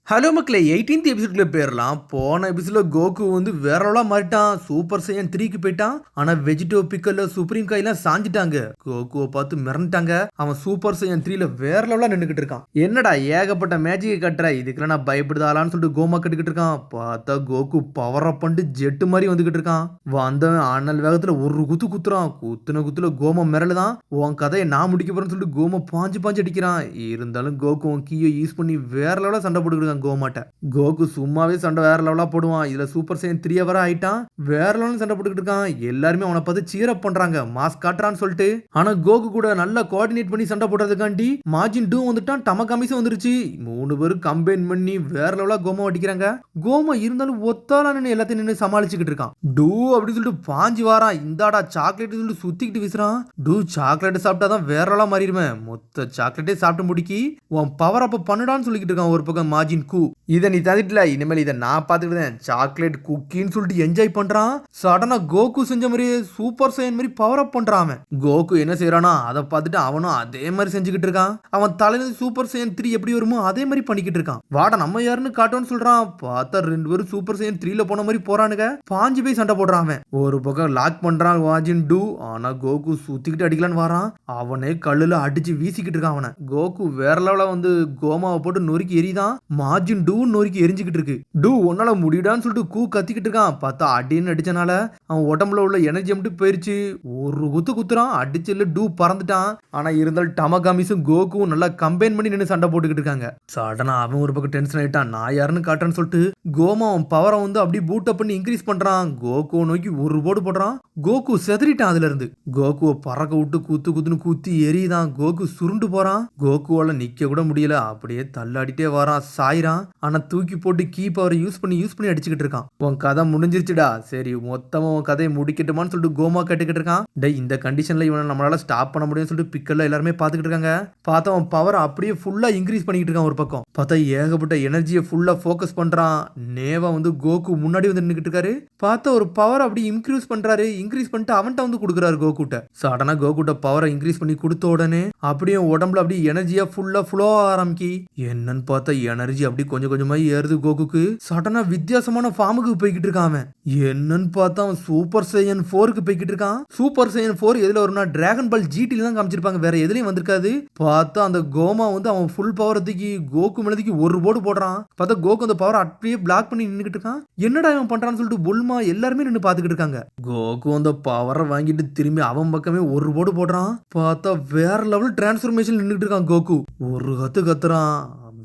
Hello மக்களே 18th எபிசோட்குள்ள போயிரலாம். போன எபிசோட்ல கோகு வந்து வேற லெவலா மாறிட்டான். சூப்பர் சையன் 3க்கு போயிட்டான். ஆனா வெஜிடோ பிக்கல்ல சுப்ரீம் காயெல்லாம் சாஞ்சிட்டாங்க. கோகுவை பார்த்து மிரண்டுட்டாங்க. அவன் சூப்பர் சையன் 3ல வேற லெவலா நின்னுகிட்டு இருக்கான். என்னடா ஏகப்பட்ட மேஜிக் கட்டுற, இதுக்கெல்லாம் நான் பயப்படுதாலான்னு சொல்லிட்டு கோமா கட்டுக்கிட்டு இருக்கான். பார்த்தா கோகு பவர் அப் பண்ணிட்டு ஜெட்டு மாதிரி வந்துகிட்டு இருக்கான். வந்தவன் அண்ணல் வேகத்துல ஒரு குத்து குத்துறான். குத்துன குத்துல கோமா மிரளுதான். உன் கதையை நான் முடிக்க போறேன்னு சொல்லிட்டு கோமா பாஞ்சு பாஞ்சு அடிக்கிறான். இருந்தாலும் கோகு உன் கீயை யூஸ் பண்ணி வேற லெவலா சண்டை போட்டுக்கிட்டு கோமாட்ட. கோகு சும்மாவே சண்டை வேற லெவலா போடுவான். இதுல சூப்பர் சையன் 3 வர ஆயிட்டான். வேற லெவலில் சண்டை போட்டுக்கிட்டு இருக்கான். எல்லாருமே அவனை பார்த்து சீர் அப் பண்றாங்க, மாஸ் காட்டுறான்னு சொல்லிட்டு. ஆனா கோகு கூட நல்லா கோஆர்டினேட் பண்ணி சண்டை போடுறதுக்காண்டி மாஜின் டூ வந்துட்டான். டமகாமிஸும் வந்துருச்சு. 3 பேரும் கம்பைன் பண்ணி வேற லெவலா கோமா அடிக்கிறாங்க. கோமா இருந்தாலும் ஒத்தாலா நின்று எல்லாத்தையும் நின்று சமாளிச்சுக்கிட்டு இருக்கான். டூ அப்படின்னு சொல்லிட்டு பாஞ்சு வாரான். இந்தாடா சாக்லேட் சொல்லிட்டு சுத்திக்கிட்டு வீசுறான். டூ சாக்லேட் சாப்பிட்டாதான் வேற லெவலா மாறிடுவேன். மொத்த சாக்லேட்டே சாப்பிட்டு முடிக்கி உன் பவர் அப்ப பண்ணுடான்னு சொல்லிக்கிட்டு இருக்கான் ஒரு பக்கம் மாஜின் கூ. இதை நீ தந்துட்டல, இனிமேல் இதை நான் பார்த்துக்கிட்டேன். சாக்லேட் குக்கின்னு சொல்லிட்டு என்ஜாய் பண்றான். சடனா கோகு செஞ்ச மாதிரி சூப்பர் சையன் மாதிரி பவர் அப் பண்றான். அவன் கோகு என்ன செய்யறானா அதை பார்த்துட்டு அவனும் அதே மாதிரி செஞ்சுக்கிட்டு இருக்கான். அவன் தலையில சூப்பர் சையன் 3 எப்படி வருமோ அதே மாதிரி பண்ணிக்கிட்டு இருக்கான். வாடா நம்ம யாருன்னு காட்டோன்னு சொல்றான். பார்த்தா 2 பேரும் சூப்பர் சையன் 3ல போன மாதிரி போறானுங்க. பாஞ்சு போய் சண்டை போடுறான். அவன் ஒரு பக்கம் லாக் பண்றான் வாஜின் டூ. ஆனா கோகு சுத்திக்கிட்டு அடிக்கலான்னு வரான். அவனே கல்லுல அடிச்சு வீசிக்கிட்டு இருக்கான். அவனை கோகு வேற லெவலா வந்து கோமாவை போட்டு நொறுக்கி எரிதான். மாஜின் டூ நொறுக்கி எரிஞ்சுக்கிட்டு இருக்கு. டூ உன்னால முடியுடான்னு சொல்லிட்டு கூ கத்திக்கிட்டு இருக்கான். பார்த்தா அடின்னு அடிச்சனால அவன் உடம்புல உள்ள எனர்ஜி மட்டும் போயிருச்சு. ஒரு குத்து குத்துறான். அடிச்சல டூ பறந்துட்டான். ஆனா இருந்தாலும் டமகாமிஸும் கோகுவும் நல்லா கம்பைன் பண்ணி நின்று சண்டை போட்டுக்கிட்டு இருக்காங்க. சடனா அவன் ஒரு பக்கம் டென்ஷன் ஆயிட்டான். நான் யாருன்னு காட்டுறேன்னு சொல்லிட்டு கோமா அவன் பவரை வந்து அப்படியே பூட் அப் பண்ணி இன்க்ரீஸ் பண்றான். கோகுவை நோக்கி ஒரு போடு போடுறான். கோகு செதறிட்டான். அதுல இருந்து கோகுவை பறக்க விட்டு குத்து குத்துன்னு குத்தி எரியுதான். கோகு சுருண்டு போறான். கோகுவால நிக்க கூட முடியல. அப்படியே தள்ளாடிட்டே வரான். சாயிறான். ஆனா தூக்கி போட்டு கீ பவர் யூஸ் பண்ணி அடிச்சுக்கிட்டு இருக்கான். உன் கதை முடிஞ்சிருச்சுடா, சரி மொத்தமா உன் கதையை முடிக்கட்டுமான்னு சொல்லிட்டு கோமா கேட்டுக்கிட்டு இருக்கான். டே இந்த கண்டிஷன்ல இவனை நம்மளால ஸ்டாப் பண்ண முடியும்னு சொல்லிட்டு பிக்கல்ல எல்லாருமே பாத்துக்கிட்டு இருக்காங்க. பார்த்தா அவன் பவர் அப்படியே ஃபுல்லா இன்க்ரீஸ் பண்ணிக்கிட்டு இருக்கான். ஒரு பக்கம் பார்த்தா ஏகப்பட்ட எனர்ஜியை ஃபுல்லா ஃபோக்கஸ் பண்றான். நேவா வந்து கோகு முன்னாடி வந்து நின்னுக்கிட்டு இருக்காரு. பார்த்தா ஒரு பவர் அப்படி இன்க்ரீஸ் பண்றாரு. இன்க்ரீஸ் பண்ணிட்டு அவன்கிட்ட வந்து கொடுக்குறாரு கோகுட்ட. சடனா கோகுட்ட பவரை இன்க்ரீஸ் பண்ணி கொடுத்த உடனே அப்படியே உடம்புல அப்படியே எனர்ஜியா ஃபுல்லா ஃப்ளோ ஆரம்பிக்கி. என்னன்னு பார்த்தா எனர்ஜி அப்படி கொஞ்சம் கொஞ்சமா ஏறுது கோகுக்கு. சடனா வித்தியாசமான ஃபார்முக்கு போய்கிட்டு இருக்கான். அவன் என்னன்னு பார்த்தா அவன் சூப்பர் சையன் 4க்கு போய்கிட்டு இருக்கான். சூப்பர் சையன் 4 எதுல வரும்னா டிராகன் பால் ஜிடில தான் காமிச்சிருப்பாங்க, வேற எதுலயும் வந்திருக்காது. பார்த்தா அந்த கோமா வந்து அவன் ஃபுல் பவர் தூக்கி கோகு மேலதுக்கு ஒரு போடு போடுறான். பார்த்தா கோகு அந்த பவர் அப்படியே பிளாக் பண்ணி நின்னுக்கிட்டு இருக்கான். என்னடா இவன் பண்றான்னு சொல்லிட்டு புல்மா எல்லாருமே நின்று பாத்துக்கிட்டு இருக்காங்க. கோகு அந்த பவரை வாங்கிட்டு திரும்பி அவன் பக்கமே ஒரு போடு போடுறான். பார்த்தா வேற லெவல் டிரான்ஸ்ஃபர்மேஷன் நின்னுட்டு இருக்கான் கோகு. ஒரு கத்து கத்துறான்.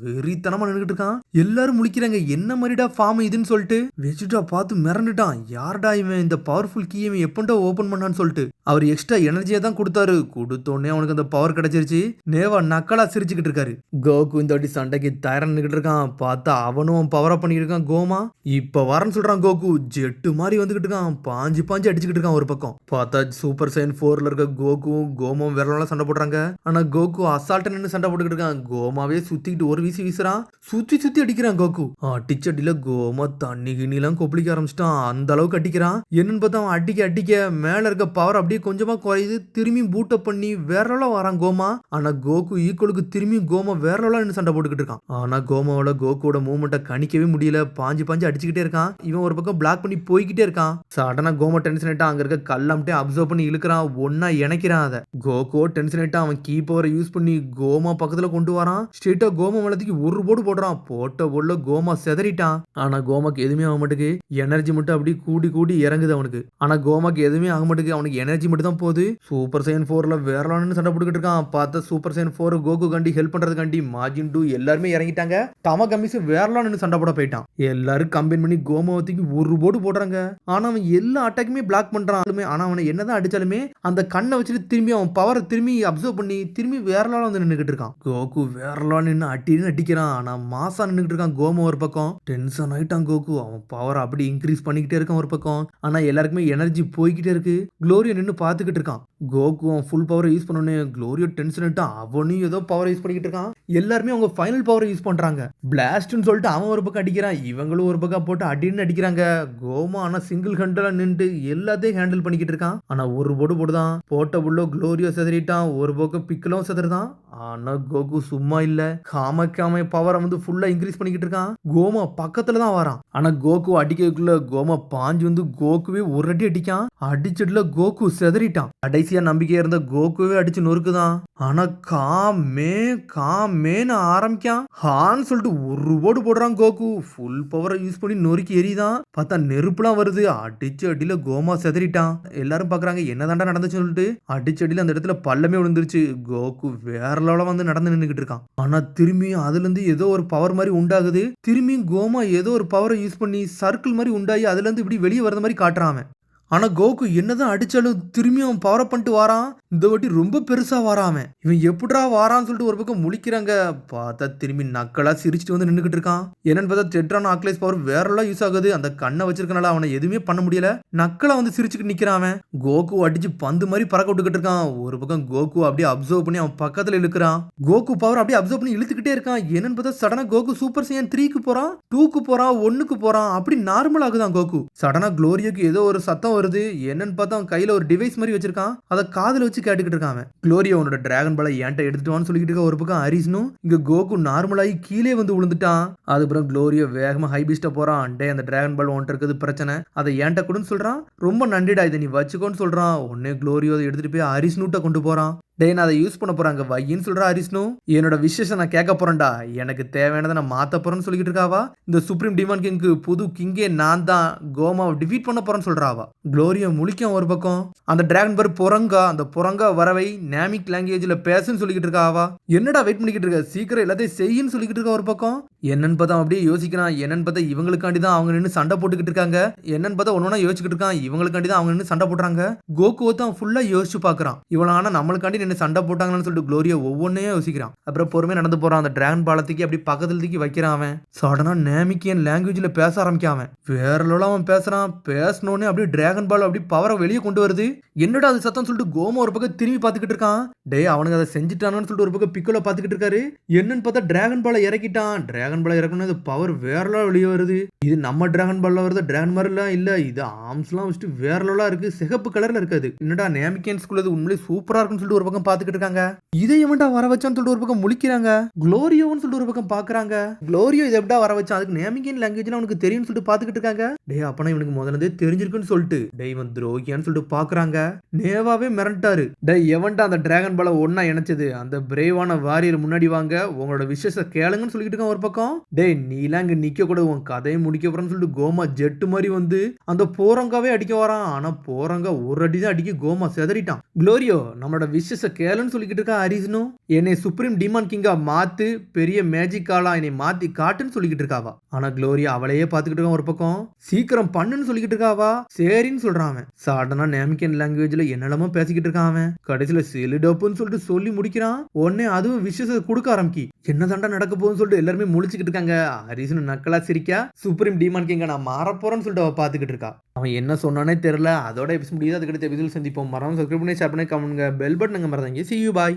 வெறித்தனமா நின்னுகிட்டு இருக்கான். எல்லாரும் முழிக்கிறாங்க, என்ன மாதிரிடா ஃபார்ம் இதுன்னு சொல்லிட்டு. வெஜிடா பார்த்து மிரண்டுட்டான். யார்டா இவன், இந்த பவர்ஃபுல் கீ இவன் எப்பண்டா ஓபன் பண்ணான்னு சொல்லிட்டு. அவர் எக்ஸ்ட்ரா எனர்ஜியா தான் கொடுத்தாரு. கொடுத்தோடனே அவனுக்கு அந்த பவர் கிடைச்சிருச்சு. நேவா நக்கலா சிரிச்சுக்கிட்டு இருக்காரு. கோகு இந்த வாட்டி சண்டைக்கு தயாரா நின்னுகிட்டு இருக்கான். பார்த்தா அவனும் பவரா பண்ணிக்கிட்டு இருக்கான். கோமா இப்ப வரன்னு சொல்றான். கோகு ஜெட்டு மாதிரி வந்துகிட்டு இருக்கான். பாஞ்சு பாஞ்சு அடிச்சுக்கிட்டு இருக்கான். ஒரு பக்கம் பார்த்தா சூப்பர் சையன் 4ல இருக்க கோகுவும் கோமாவும் வேற லெவலா சண்டை போடுறாங்க. ஆனா கோகு அசால்ட்டா நின்று சண்டை போட்டுக்கிட்டு இருக்கான். கோமாவே சுத்திக்கிட்டு ஒரு வீசுறான். சுத்தி சுத்தி அடிக்கிறான் கோகு. அடிச்சடியில கோமா தண்ணி கிண்ணிலாம் கொப்பளிக்க ஆரம்பிச்சிட்டான். அந்த அளவுக்கு அடிக்கிறான். என்னன்னு பார்த்தா அவன் அடிக்க அடிக்க மேல இருக்க பவர் அப்படியே கொஞ்சமா குறையுது. திரும்பி பூட்டப் பண்ணி வேற லெவலா வரான் கோமா. ஆனா கோகு ஈக்குவலுக்கு திரும்பி கோமா வேற லெவலா நின்று சண்டை போட்டுக்கிட்டு இருக்கான். ஆனா கோமாவோட கோகுவோட மூவ்மெண்ட்டை கணிக்கவே முடியல. பாஞ்சு பாஞ்சு அடிச்சுக்கிட்டே இருக்கான். இவன் ஒரு பக்கம் பிளாக் பண்ணி போய்கிட்டே இருக்கான். சடனா கோமா டென்ஷன் ஆயிட்டான். அங்க இருக்க கல்லாமட்டே அப்சர்வ் பண்ணி இழுக்கிறான். ஒன்னா இணைக்கிறான். அதை கோகோ டென்ஷன் ஆயிட்டான். அவன் கீ பவரை யூஸ் பண்ணி கோமா பக்கத்துல கொண்டு வரான். ஸ்ட்ரெயிட்டா கோமா மேலத்துக்கு ஒரு போடு போடுறான். போட்ட போல கோமா செதறிட்டான். ஆனா கோமாக்கு எதுவுமே ஆக மாட்டேங்குது. எனர்ஜி மட்டும் அப்படி கூடி கூடி இறங்குது அவனுக்கு. ஆனா கோமாக்கு எதுவுமே ஆக மாட்டேங்குது. அவனுக்கு எனர்ஜி மட்டும் தான் போகுது. சூப்பர் சையன் 4ல வேற லெவல்னு சண்டை போட்டுக்கிட்டு இருக்கான். பார்த்தா சூப்பர் சையன் 4 கோகு காண்டி ஹெல்ப் பண்றதுக்காண்டி மாஜின் டூ எல்லாருமே இறங்கிட்டாங்க. டமகாமிஸ் வேற லெவல்னு சண்டை போட போயிட்டான். எல்லாரும் கம்பைன் பண்ணி கோமாவத்துக்கு ஒரு போடு போடுறாங்க. ஆனா அவன் எல்லா அட்டாக்குமே பிளாக் பண்றான். ஆனா அவனை என்னதான் அடிச்சாலுமே அந்த கண்ணை வச்சுட்டு திரும்பி அவன் பவரை திரும்பி அப்சர்வ் பண்ணி திரும்பி வேற லெவல் வந்து நின்னுகிட்டு இருக்கான். கோகு வேற லெவல் நின்று அட்டின்னு அடிக்கிறான். ஆனா மாசா நின்னுகிட்டு இருக்கான். கோமா ஒரு பக்கம் டென்ஷன் ஆயிட்டான். கோகு அவன் பவர் அப்படி இன்க்ரீஸ் பண்ணிக்கிட்டே இருக்கான் ஒரு பக்கம். ஆனா எல்லாருக்குமே எனர்ஜி போய்கிட்டே இருக்கு. குளோரியோ நின்று பாத்துக்கிட்டு இருக்கான். கோகு அவன் ஃபுல் பவர் யூஸ் பண்ணோன்னே குளோரியோ டென்ஷன் ஆயிட்டான். அவனும் ஏதோ பவர் யூஸ் பண்ணிக்கிட்டு இருக்கான். எல்லாருமே அவங்க ஃபைனல் பவர் யூஸ் பண்றாங்க. பிளாஸ்ட்னு சொல்லிட்டு அவன் ஒரு பக்கம் அடிக்கிறான். இவங்களும் ஒரு பக்கம் போட்டு அடின்னு அடிக்கிறாங்க. கோமா ஆனா சிங்கிள் ஹேண்டலா நின்று எல்லாத்தையும் ஹேண்டில் பண்ணிக்கிட்டு இருக்கான். ஆனா ஒரு போடு போடுதான். போட்ட உள்ள குளோரியோ செதறிட்டான். ஒரு பக்கம் பிக்கலும் செதறிதான். ஆனா கோகு சும்மா இல்ல. காம அவன் பவரை வந்து ஃபுல்லா இன்க்ரீஸ் பண்ணிக்கிட்டு இருக்கான். கோமா பக்கத்துல தான் வரான். ஆனா கோகு அடிக்கிறதுக்குள்ள கோமா பாஞ்சு வந்து கோகுவே ஒரு அடி அடிக்கான். அடிச்சதுல கோகு செதறிட்டான். கடைசியா நம்பிக்கையா இருந்த கோகுவே அடிச்சு நொறுக்குதான். ஆனா காமேன்னு ஆரம்பிக்கான். ஹான்னு சொல்லிட்டு ஒரு ஓடு போடுறான் கோகு. ஃபுல் பவரை யூஸ் பண்ணி நொறுக்கி எரிதான். பார்த்தா நெருப்புலாம் வருது. அடிச்சு அடியில கோமா செதறிட்டான். எல்லாரும் பாக்குறாங்க என்னதாண்டா நடந்துச்சு சொல்லிட்டு. அடிச்சு அடியில அந்த இடத்துல பள்ளமே விழுந்துருச்சு. கோகு வேற லெவல வந்து நடந்து நின்னுகிட்டு இருக்கான். ஆனா திரும்பியும் அதுல இருந்து ஏதோ ஒரு பவர் மாதிரி உண்டாகுது. திரும்பியும் கோமா ஏதோ ஒரு பவரை யூஸ் பண்ணி சர்க்கிள் மாதிரி உண்டாகி அதுல இருந்து இப்படி வெளியே வர்ற மாதிரி காட்டுறான் அவன். ஆனா கோகு என்னதான் அடிச்சாலும் திரும்பியும் பவரை பண்ணிட்டு வாரான். இந்த வாட்டி ரொம்ப பெருசா வாரான். இவன் எப்படிடா வாரான்னு சொல்லிட்டு ஒரு பக்கம் முழிக்கிறாங்க. பார்த்தா திரும்பி நக்கலா சிரிச்சுட்டு வந்து நின்னுகிட்டு இருக்கான். என்னன்னு பார்த்தா டெட்ரான் ஆக்லேஸ் பவர் வேறெல்லாம் யூஸ் ஆகுது. அந்த கண்ணை வச்சிருக்கனால அவனை எதுவுமே பண்ண முடியல. நக்கலா வந்து சிரிச்சுக்கிட்டு நிக்கிறான் அவன். கோகு அடிச்சு பந்து மாதிரி பறக்க விட்டுக்கிட்டு இருக்கான். ஒரு பக்கம் கோகு அப்படியே அப்சர்வ் பண்ணி அவன் பக்கத்துல இழுக்கிறான். கோகு பவர் அப்படியே அப்சர்வ் பண்ணி இழுத்துக்கிட்டே இருக்கான். என்னன்னு பார்த்தா சடனா கோகு சூப்பர் சையன் 3க்கு போறான், 2க்கு போறான், 1க்கு போறான். அப்படி நார்மல் ஆகுதான் கோகு. சடனா குளோரியோக்கு ஏதோ ஒரு சத்தம் வருது. என்னன்னு பார்த்தா அவன் கையில ஒரு டிவைஸ் மாதிரி வச்சிருக்கான். அதை காதுல வச்சு கேட்டுக்கிட்டு இருக்கான். குளோரியோ உன்னோட டிராகன் பாலை என்கிட்ட எடுத்துட்டு சொல்லிக்கிட்டு இருக்க. ஒரு பக்கம் ஹரிஸ்னும் இங்க கோகு நார்மலாகி கீழே வந்து விழுந்துட்டான். அதுக்கப்புறம் குளோரியோ வேகமா ஹை பீஸ்ட போறான். டே அந்த டிராகன் பால் ஒன்ட்டு இருக்குது பிரச்சனை, அதை என்கிட்ட கூடன்னு சொல்றான். ரொம்ப நன்றிடா, இதை நீ வச்சுக்கோன்னு சொல்றான். உடனே குளோரியோ அதை எடுத்துட்டு போய் ஹரிஸ்னுட்ட கொண்டு போறான். டே நான் அதை யூஸ் பண்ண போறாங்க வையின்னு சொல்றா ஹரிஸ்னு. என்னோட விஷயத்தை நான் கேட்க போறேன்டா, எனக்கு தேவையானதை நான் மாத்த போறேன்னு சொல்லிக்கிட்டு இருக்காவா. இந்த சுப்ரீம் டிமான் கிங்க்கு புது கிங்கே நான் தான் கோமாவை டிஃபீட் பண்ண போறேன்னு சொல்றாவா. குளோரியோ முழிக்கும் ஒரு பக்கம். அந்த டிராகன் பேர் புறங்கா, அந்த புறங்கா வரவை நேமிக் லாங்குவேஜ்ல பேசுன்னு சொல்லிக்கிட்டு இருக்காவா. என்னடா வெயிட் பண்ணிக்கிட்டு இருக்க, சீக்கிரம் எல்லாத்தையும் செய்யுன்னு சொல்லிக்கிட்டு இருக்க ஒரு பக்கம். என்னன்னு பார்த்தா அப்படியே யோசிக்கிறான். என்னன்னு பார்த்தா இவங்களுக்காண்டி தான் அவங்க நின்று சண்டை போட்டுக்கிட்டு இருக்காங்க. என்னன்னு பார்த்தா ஒன்னொன்னா யோசிச்சுக்கிட்டு இருக்கான். இவங்களுக்காண்டி தான் அவங்க நின்று சண்டை போடுறாங்க. கோகுவை தான் ஃபுல்லா யோசிச்சு பாக்குறான். இவன ஆனா நம்மளுக்காண்டி என்ன சண்டை போட்டாங்கன்னு சொல்லிட்டு குளோரியா ஒவ்வொன்னையும் யோசிக்கிறான். அப்புறம் பொறுமையா நடந்து போறான். அந்த டிராகன் பாலத்துக்கு அப்படி பக்கத்துல தூக்கி வைக்கிறான். அவன் சடனா நேமிக்கியன் லாங்குவேஜ்ல பேச ஆரம்பிக்கான். வேற லெவல்ல அவன் பேசுறான். பேசணும்னே அப்படியே டிராகன் பால் அப்படி பவரை வெளியே கொண்டு வருது. என்னடா அது சத்தம் சொல்லிட்டு கோமா ஒரு பக்கம் திரும்பி பார்த்துக்கிட்டு இருக்கான். டே அவனுக்கு அதை செஞ்சுட்டானு சொல்லிட்டு ஒரு பக்கம் பிக்கோல பார்த்துக்கிட்டு இருக்காரு. என்னன்னு பார்த்தா டிராகன் பாலை இறக்கிட்டான். டிராகன் பாலை இறக்கணும் பவர் வேற லெவல் வெளியே வருது. இது நம்ம டிராகன் பால்ல வருது, டிராகன் மாதிரி எல்லாம் இல்ல. இது ஆர்ம்ஸ் எல்லாம் வச்சுட்டு வேற லெவலா இருக்கு. சிகப்பு கலர்ல இருக்காது. என்னடா நேமிக்கியன்ஸ்குள்ள உண்மையிலே சூப்பரா இருக்குன்னு சொல்லிட்டு ஒரு பக்கம் பார்த்துக்கிட்டு இருக்காங்க. இதை எவன்டா வர வச்சான்னு சொல்லிட்டு ஒரு பக்கம் முழிக்கிறாங்க. குளோரியோன்னு சொல்லிட்டு ஒரு பக்கம் பாக்குறாங்க. குளோரியோ இதை எப்படா வர வச்சான், அதுக்கு நேமிக்கியன் லாங்குவேஜ்ல அவனுக்கு தெரியும்னு சொல்லிட்டு பார்த்துக்கிட்டு இருக்காங்க. டே அப்பனா இவனுக்கு முதல்ல தெரிஞ்சிருக்குன்னு சொல்லிட்டு டே இவன் துரோகியான்னு சொல்லிட்டு பாக்குறாங்க. நேவாவே மிரண்டாரு. டே எவன்டா அந்த டிராகன் பால ஒன்னா இணைச்சது, அந்த பிரேவான வாரியர் முன்னாடி வாங்க, உங்களோட விஷயத்தை கேளுங்கன்னு சொல்லிட்டு இருக்கான் ஒரு பக்கம். டே நீலாம் இங்க நிக்க கூட, உன் கதையை முடிக்க போறேன்னு சொல்லிட்டு கோமா ஜெட்டு மாதிரி வந்து அந்த போரங்காவே அடிக்க வரான். ஆனா போரங்கா ஒரு அடி தான் அடிக்க கோமா செதறிட்டான். குளோரியோ நம்மளோட விஷயத்தை கேளுன்னு சொல்லிக்கிட்டு இருக்கா ஹரிஸ்னு. என்னை சுப்ரீம் டிமான் கிங்கா மாத்து, பெரிய மேஜிக் ஆளா என்னை மாத்தி காட்டுன்னு சொல்லிக்கிட்டு இருக்காவா. ஆனா குளோரியா அவளையே பாத்துக்கிட்டு இருக்கான் ஒரு பக்கம். சீக்கிரம் பண்ணுன்னு சொல்லிக்கிட்டு இருக்காவா. சரின்னு சொல்றான் அவன். சடனா நேமிக்கியன் லாங்குவேஜ்ல என்னெல்லாமோ பேசிக்கிட்டு இருக்கான் அவன். கடைசியில செலிடோப்புன்னு சொல்லிட்டு சொல்லி முடிக்கிறான். உடனே அதுவும் விஷயத்தை கொடுக்க ஆரம்பிக்கி. என்னதாண்டா நடக்க போகுதுன்னு சொல்லிட்டு எல்லாருமே முழிச்சுக்கிட்டு இருக்காங்க. ஹரிஸ்னு நக்கலா சிரிக்கா. சுப்ரீம் டிமான் கிங்க நான் மாறப்போறேன்னு சொல்லிட்டு அவ பாத்துக்கிட்டு இருக்கா. அவன் என்ன சொன்னானே தெரியல. அதோட எபிசோட் முடியுது. அதுக்கடுத்த எபிசோட் சந்திப்போம். மறக்காம சப்ஸ்கிரைப் பண்ணி ஷேர் பண்ணி கமெண்ட்ங்க, பெல் பட்டனுங்க மறந்தாங்க. See you bye.